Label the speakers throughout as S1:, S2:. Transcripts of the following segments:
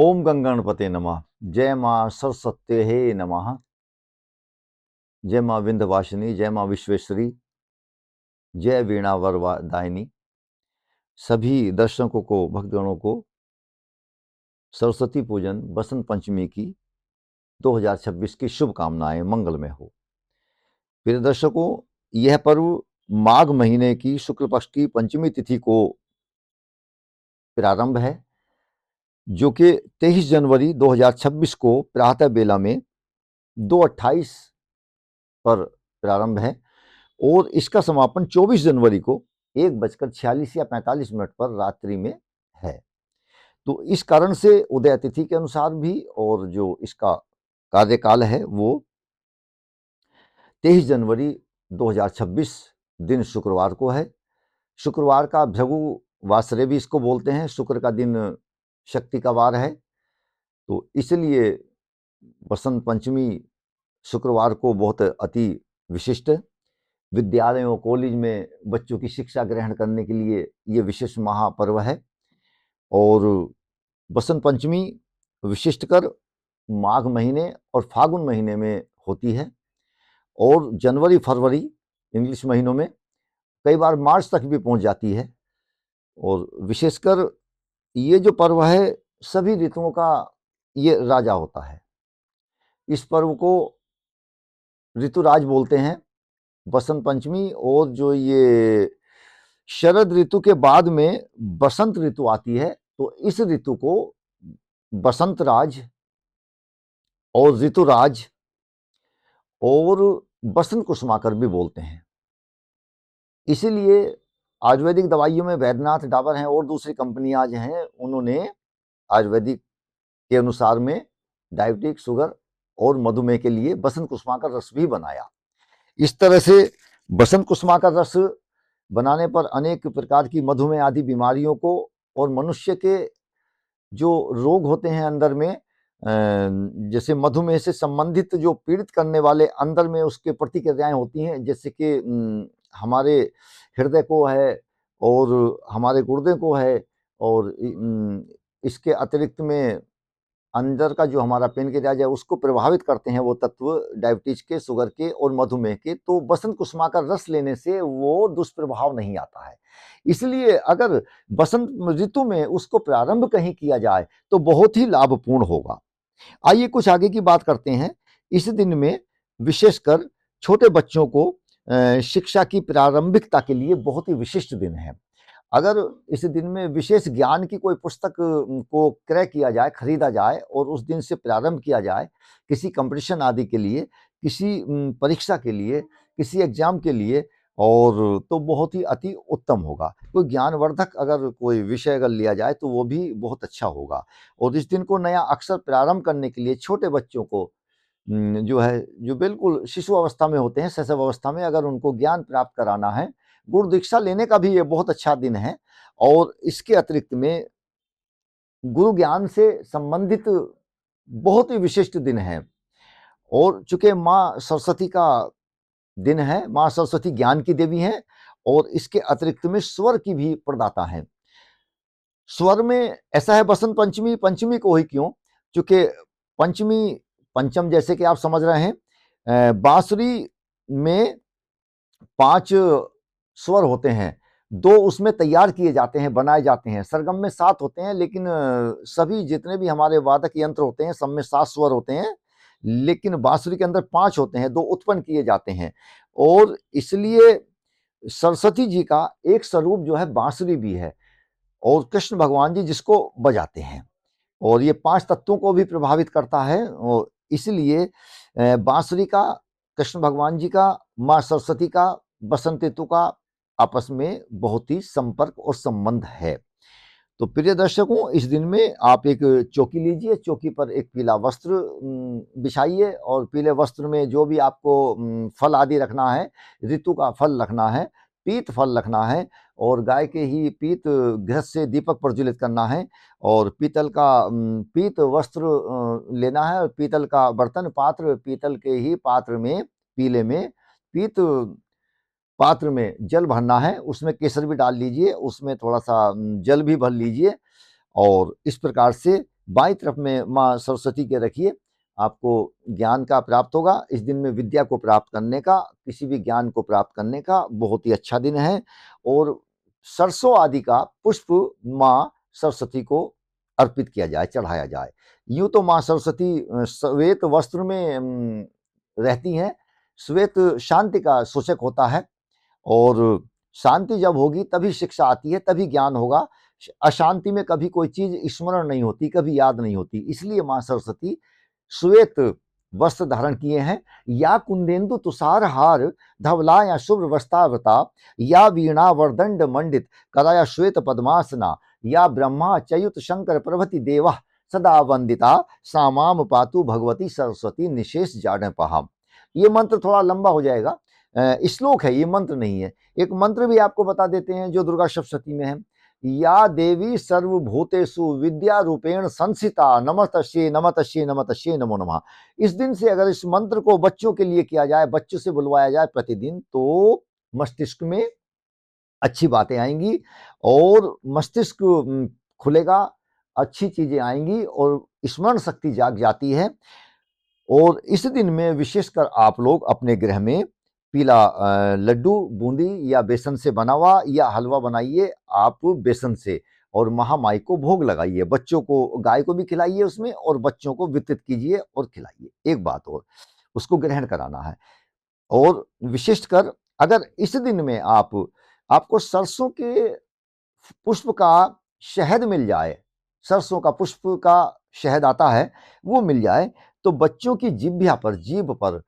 S1: ओम गंगणपते नमः। जय माँ सरस्वते हे नमः। जय माँ विंध्यवासिनी, जय माँ विश्वेश्वरी, जय वीणा वरदायिनी। सभी दर्शकों को, भक्तगणों को सरस्वती पूजन बसंत पंचमी की 2026 की शुभकामनाएं, मंगलमय हो। प्रिय दर्शकों, यह पर्व माघ महीने की शुक्ल पक्ष की पंचमी तिथि को प्रारंभ है, जो कि 23 जनवरी 2026 को प्रातः बेला में 2:28 पर प्रारंभ है और इसका समापन 24 जनवरी को 1:46 या 45 पर रात्रि में है। तो इस कारण से उदय तिथि के अनुसार भी और जो इसका कार्यकाल है वो 23 जनवरी 2026 दिन शुक्रवार को है। शुक्रवार का भृगु वासरे भी इसको बोलते हैं। शुक्र का दिन शक्ति का वार है, तो इसलिए बसंत पंचमी शुक्रवार को बहुत अति विशिष्ट है। विद्यालयों कॉलेज में बच्चों की शिक्षा ग्रहण करने के लिए ये विशेष महापर्व है। और बसंत पंचमी विशिष्टकर माघ महीने और फागुन महीने में होती है और जनवरी फरवरी इंग्लिश महीनों में कई बार मार्च तक भी पहुंच जाती है। और विशेषकर ये जो पर्व है सभी ऋतुओं का ये राजा होता है। इस पर्व को ऋतुराज बोलते हैं। बसंत पंचमी और जो ये शरद ऋतु के बाद में बसंत ऋतु आती है, तो इस ऋतु को बसंत राज और ऋतुराज और बसंत कुसुमाकर भी बोलते हैं। इसीलिए आयुर्वेदिक दवाइयों में वैद्यनाथ डाबर हैं और दूसरी कंपनियां जो हैं उन्होंने आयुर्वेदिक के अनुसार में डायबिटिक, शुगर और मधुमेह के लिए बसंत कुसुमाकर रस भी बनाया। इस तरह से बसंत कुसुमाकर रस बनाने पर अनेक प्रकार की मधुमेह आदि बीमारियों को और मनुष्य के जो रोग होते हैं अंदर में, जैसे मधुमेह से संबंधित जो पीड़ित करने वाले अंदर में उसके प्रतिक्रियाएं होती हैं, जैसे कि हमारे हृदय को है और हमारे गुर्दे को है और इसके अतिरिक्त में अंदर का जो हमारा पेनक्रियाज है उसको प्रभावित करते हैं वो तत्व डायबिटीज के, शुगर के और मधुमेह के। तो बसंत कुसुमाकर रस लेने से वो दुष्प्रभाव नहीं आता है। इसलिए अगर बसंत ऋतु में उसको प्रारंभ कहीं किया जाए तो बहुत ही लाभपूर्ण होगा। आइए कुछ आगे की बात करते हैं। इस दिन में विशेषकर छोटे बच्चों को शिक्षा की प्रारंभिकता के लिए बहुत ही विशिष्ट दिन है। अगर इस दिन में विशेष ज्ञान की कोई पुस्तक को क्रय किया जाए, खरीदा जाए और उस दिन से प्रारंभ किया जाए किसी कंपटीशन आदि के लिए, किसी परीक्षा के लिए, किसी एग्जाम के लिए, और तो बहुत ही अति उत्तम होगा। कोई ज्ञानवर्धक अगर कोई विषय अगर लिया जाए तो वो भी बहुत अच्छा होगा। और इस दिन को नया अक्षर प्रारंभ करने के लिए छोटे बच्चों को जो है, जो बिल्कुल शिशु अवस्था में होते हैं, शैशव अवस्था में, अगर उनको ज्ञान प्राप्त कराना है, गुरु दीक्षा लेने का भी ये बहुत अच्छा दिन है। और इसके अतिरिक्त में गुरु ज्ञान से संबंधित बहुत ही विशिष्ट दिन है। और चूंकि माँ सरस्वती का दिन है, माँ सरस्वती ज्ञान की देवी है और इसके अतिरिक्त में स्वर की भी प्रदाता है। स्वर में ऐसा है बसंत पंचमी, पंचमी को ही क्यों, चूंकि पंचमी पंचम जैसे कि आप समझ रहे हैं, बांसुरी में 5 स्वर होते हैं, 2 उसमें तैयार किए जाते हैं, बनाए जाते हैं। सरगम में 7 होते हैं, लेकिन सभी जितने भी हमारे वादक यंत्र होते हैं सब में 7 स्वर होते हैं, लेकिन बांसुरी के अंदर 5 होते हैं, 2 उत्पन्न किए जाते हैं। और इसलिए सरस्वती जी का एक स्वरूप जो है बांसुरी भी है और कृष्ण भगवान जी जिसको बजाते हैं, और ये 5 तत्वों को भी प्रभावित करता है। और इसलिए बांसुरी का, कृष्ण भगवान जी का, माँ सरस्वती का, बसंत ऋतु का आपस में बहुत ही संपर्क और संबंध है। तो प्रिय दर्शकों, इस दिन में आप एक चौकी लीजिए, चौकी पर एक पीला वस्त्र बिछाइए और पीले वस्त्र में जो भी आपको फल आदि रखना है, ऋतु का फल रखना है, पीत फल रखना है और गाय के ही पीत घृत से दीपक प्रज्वलित करना है और पीतल का पीत वस्त्र लेना है और पीतल का बर्तन, पात्र, पीतल के ही पात्र में, पीले में पीत पात्र में जल भरना है, उसमें केसर भी डाल लीजिए, उसमें थोड़ा सा जल भी भर लीजिए और इस प्रकार से बाईं तरफ में माँ सरस्वती के रखिए, आपको ज्ञान का प्राप्त होगा। इस दिन में विद्या को प्राप्त करने का, किसी भी ज्ञान को प्राप्त करने का बहुत ही अच्छा दिन है। और सरसों आदि का पुष्प माँ सरस्वती को अर्पित किया जाए, चढ़ाया जाए। यूं तो माँ सरस्वती श्वेत वस्त्र में रहती हैं। श्वेत शांति का सूचक होता है, और शांति जब होगी तभी शिक्षा आती है, तभी ज्ञान होगा। अशांति में कभी कोई चीज स्मरण नहीं होती, कभी याद नहीं होती। इसलिए माँ सरस्वती श्वेत वस्त्र धारण किए हैं। या कुंदेन्दु तुषार हार धवला या शुभ्र वस्त्रावृता, या वीणा वरदंड मंडित कराया श्वेत पद्मासना, या ब्रह्मा च्युत शंकर प्रभृति देवा सदा वंदिता, सामाम पातु भगवती सरस्वती निशेष जाडपहाम। ये मंत्र थोड़ा लंबा हो जाएगा, श्लोक है, ये मंत्र नहीं है। एक मंत्र भी आपको बता देते हैं जो दुर्गा सप्तशती में है। या देवी सर्वभूतेषु विद्या रूपेण संस्थिता नमस्तस्यै नमस्तस्यै नमस्तस्यै नमो नमः। इस दिन से अगर इस मंत्र को बच्चों के लिए किया जाए, बच्चों से बुलवाया जाए प्रतिदिन, तो मस्तिष्क में अच्छी बातें आएंगी और मस्तिष्क खुलेगा, अच्छी चीजें आएंगी और स्मरण शक्ति जाग जाती है। और इस दिन में विशेषकर आप लोग अपने गृह में पीला लड्डू, बूंदी या बेसन से बना हुआ या हलवा बनाइए आप बेसन से, और महामाई को भोग लगाइए। बच्चों को, गाय को भी खिलाइए उसमें, और बच्चों को वितरित कीजिए और खिलाइए। एक बात और, उसको ग्रहण कराना है। और विशिष्टकर अगर इस दिन में आपको सरसों के पुष्प का शहद मिल जाए, सरसों का पुष्प का शहद आता है, वो मिल जाए, तो बच्चों की जीभ पर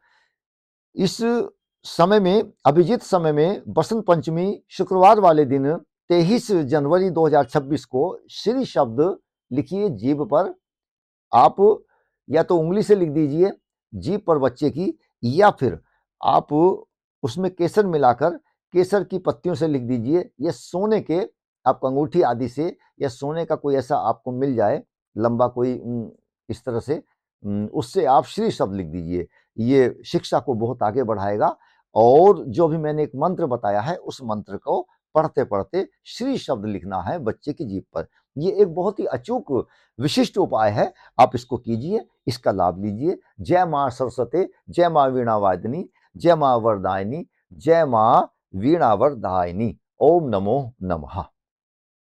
S1: इस समय में, अभिजीत समय में, बसंत पंचमी शुक्रवार वाले दिन 23 जनवरी 2026 को श्री शब्द लिखिए जीभ पर। आप या तो उंगली से लिख दीजिए जीभ पर बच्चे की, या फिर आप उसमें केसर मिलाकर केसर की पत्तियों से लिख दीजिए, या सोने के आपको अंगूठी आदि से, या सोने का कोई ऐसा आपको मिल जाए लंबा कोई इस तरह से, उससे आप श्री शब्द लिख दीजिए। ये शिक्षा को बहुत आगे बढ़ाएगा। और जो भी मैंने एक मंत्र बताया है, उस मंत्र को पढ़ते पढ़ते श्री शब्द लिखना है बच्चे की जीभ पर। ये एक बहुत ही अचूक विशिष्ट उपाय है, आप इसको कीजिए, इसका लाभ लीजिए। जय मां सरस्वती, जय मां वीणा वादिनी, जय मां वरदायिनी, जय मां वीणा वरदायिनी। ओम नमो नमः।